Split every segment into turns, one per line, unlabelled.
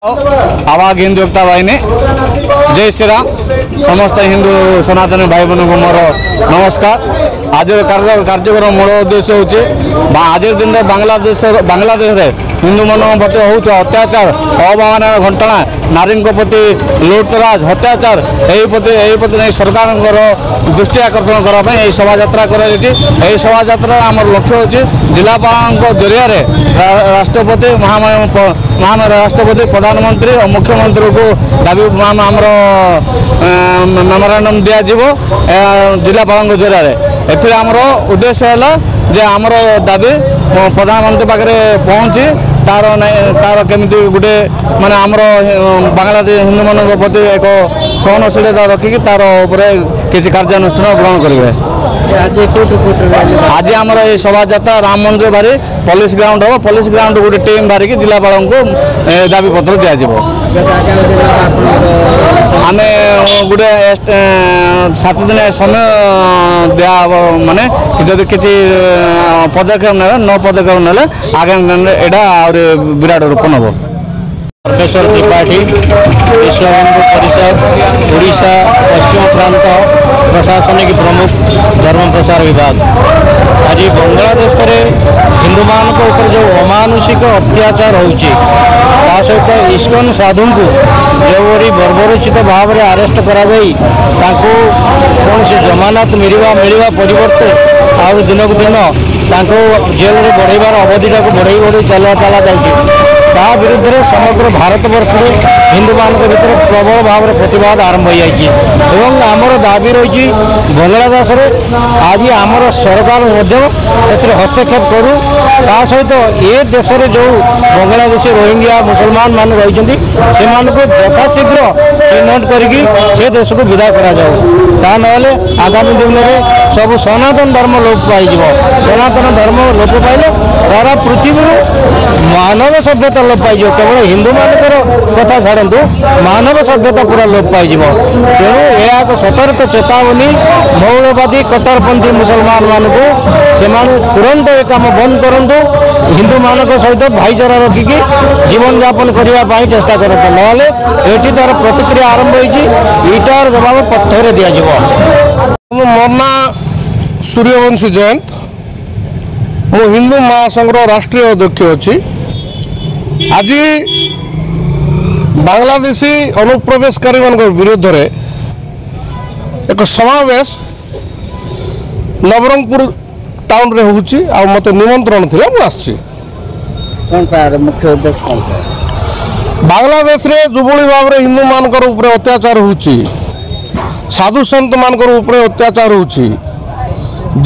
आवाग हिंदू एकता बाहिनी जय श्री राम समस्त हिंदू सनातन भाई बहन को मोर नमस्कार। आज कार्यक्रम मूल उद्देश्य हूँ आज दिन बांग्लादेश हिंदू मान प्रति होता अत्याचार अवमानना घटना नारी प्रति लुटतराज अत्याचार प्रति नहीं सरकार दृष्टि आकर्षण करने शोभा यात्रा कर शोभा यात्रा आम लक्ष्य हूँ जिलापाल जरिया राष्ट्रपति महामान्य राष्ट्रपति प्रधानमंत्री और मुख्यमंत्री को दाबी आमर मेमोरांडम दिज्व जिलापाल जरिया एमर उद्देश्य है जे आमर दाबी प्रधानमंत्री पाखे पहुँची तार केमी गोटे माने आमर बांग्लादेश हिंदू मान प्रति एक सहनशीलता रखिकी तार किसी कार्यानुष्ठान ग्रहण करेंगे। आज आमर ये शोभा यात्रा राम मंदिर बाहरी पुलिस ग्राउंड हम पुलिस ग्राउंड गोटे टीम बाहरिकी जिलापाल को दाबी पत्र दिज्व आम गोटे 7 दिन समय दिया माने जदि किसी पदक्षेप ना न पदक्षेप ना आगामी दिन में यहाँ विराट रूप नब।
प्रोफेसर त्रिपाठी विश्व हिंदू परिषद ओडिशा पश्चिम प्रांत प्रशासनिक प्रमुख धर्म प्रसार विभाग आज बांग्लादेश रे हिंदू मान ऊपर जो अमानुषिक अत्याचार होउची सहित इस्कन साधु को जोरी बर्बरोचित भाव में आरेस्ट करा कौन से जमानत मिलवा परिवर्ते आउ दिन को दिन जेल में बढ़ेबार अवधि को बढ़ई चला जाए विरुद्ध में समग्र भारत वर्ष में हिंदू मान भर प्रबल भाव में प्रतिवाद आरंभ हो आमर दाबी रही बांग्लादेश में आज आमर सरकार हस्तक्षेप करूँ सहित ये देश में जो बांग्लादेशी रोहिंग्या मुसलमान मान रही यथाशीघ्र चिन्हट कर देश को विदा करा आगामी दिन में सब सनातन धर्म लोप पाई सनातन धर्म लोप पाइले सारा पृथ्वी मानव सभ्यता लोप पाई केवल हिंदू मानकर कथा छाड़ू मानव सभ्यता पूरा लोप पाई तेणु यह एक सतर्क चेतावनी मौलवादी कट्टरपंथी मुसलमान मान से तुरंत ये कम बंद करूँ हिंदू मान सहित भाईचारा रखिकी जीवन यापन करने चेष्टा करते ना तार प्रतिक्रिया आरंभ होटार जवाब पत्थर दिज्व।
मोर ना सूर्यवंशी जयंत मु हिंदू महासंघ राष्ट्रीय अध्यक्ष अच्छी आज बांग्लादेशी अनुप्रवेशकारी मान विरोध में एक समावेश नवरंगपुर टाउन रे होउची आ मते निमंत्रण थिला मु आछि
कोन तार मुख्य उद्देश्य कोन
बांग्लादेश रे जुबुली भाव रे हिंदू मानकर ऊपर अत्याचार होउची साधु संत मानकर ऊपर अत्याचार होउची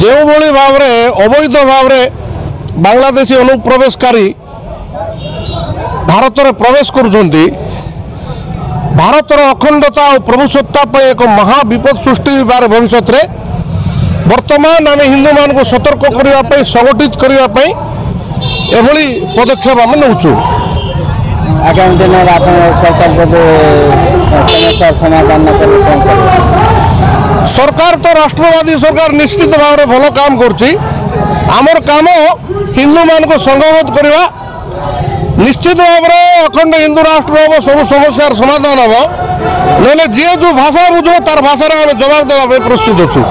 जो भली भाव रे अवैध भाव रे बांग्लादेशी अनुप्रवेशकारी भारत रे प्रवेश करुछंती भारतर अखंडता और प्रभुसत्ता पर एक महाविपद सृष्टि बार भविष्य रे वर्तमान आम हिंदू मान को सतर्क करने संगठित करने एभली पदक्षेप आम नौचु।
आगामी दिन में सरकार समस्या समाधान
सरकार तो राष्ट्रवादी सरकार निश्चित भाव में भल काम करुच्ची आमर काम हिंदू मान को संगबद्ध करवा निश्चित भाव में अखंड हिंदू राष्ट्र हम सब समस्यार समाधान हम ना जी जो भाषा बुझो तार भाषा आम जवाब देवा प्रस्तुत अच्छु।